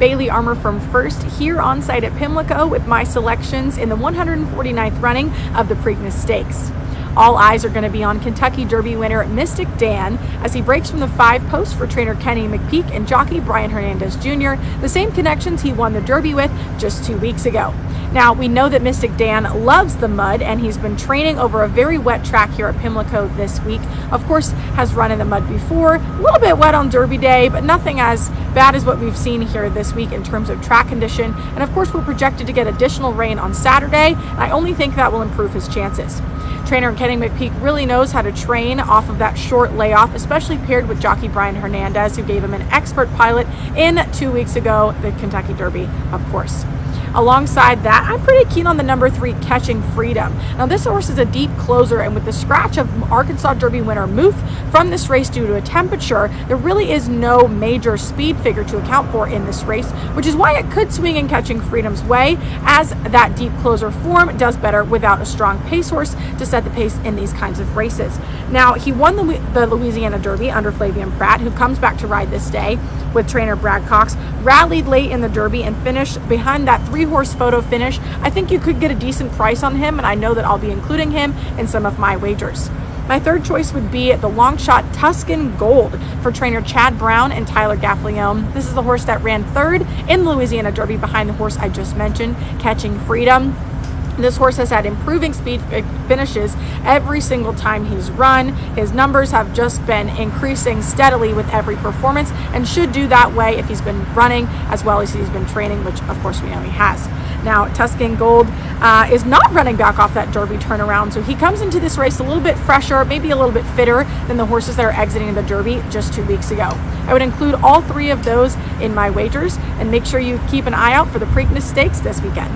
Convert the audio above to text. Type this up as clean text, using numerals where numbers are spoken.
Bailey Armour from First here on site at Pimlico with my selections in the 149th running of the Preakness Stakes. All eyes are going to be on Kentucky Derby winner Mystic Dan as he breaks from the 5 post for trainer Kenny McPeek and jockey Brian Hernandez Jr., the same connections he won the Derby with just 2 weeks ago. Now, we know that Mystic Dan loves the mud, and he's been training over a very wet track here at Pimlico this week. Of course, has run in the mud before, a little bit wet on Derby Day, but nothing as bad as what we've seen here this week in terms of track condition. And of course, we're projected to get additional rain on Saturday, and I only think that will improve his chances. Trainer Kenny McPeek really knows how to train off of that short layoff, especially paired with jockey Brian Hernandez, who gave him an expert pilot in 2 weeks ago, the Kentucky Derby, of course. Alongside that, I'm pretty keen on the number 3, Catching Freedom. Now, this horse is a deep closer, and with the scratch of Arkansas Derby winner Muth from this race due to a temperature, there really is no major speed figure to account for in this race, which is why it could swing in Catching Freedom's way, as that deep closer form does better without a strong pace horse to set the pace in these kinds of races. Now, he won the Louisiana Derby under Flavian Pratt, who comes back to ride this day with trainer Brad Cox, rallied late in the Derby and finished behind that 3-horse photo finish. I think you could get a decent price on him, and I know that I'll be including him in some of my wagers. My third choice would be the long shot Tuscan Gold for trainer Chad Brown and Tyler Gaffalione. This is the horse that ran 3rd in the Louisiana Derby behind the horse I just mentioned, Catching Freedom. This horse has had improving speed finishes every single time he's run. His numbers have just been increasing steadily with every performance, and should do that way if he's been running as well as he's been training, which of course we know he has. Now, Tuscan Gold is not running back off that Derby turnaround, so he comes into this race a little bit fresher, maybe a little bit fitter than the horses that are exiting the Derby just 2 weeks ago. I would include all 3 of those in my wagers, and make sure you keep an eye out for the Preakness Stakes this weekend.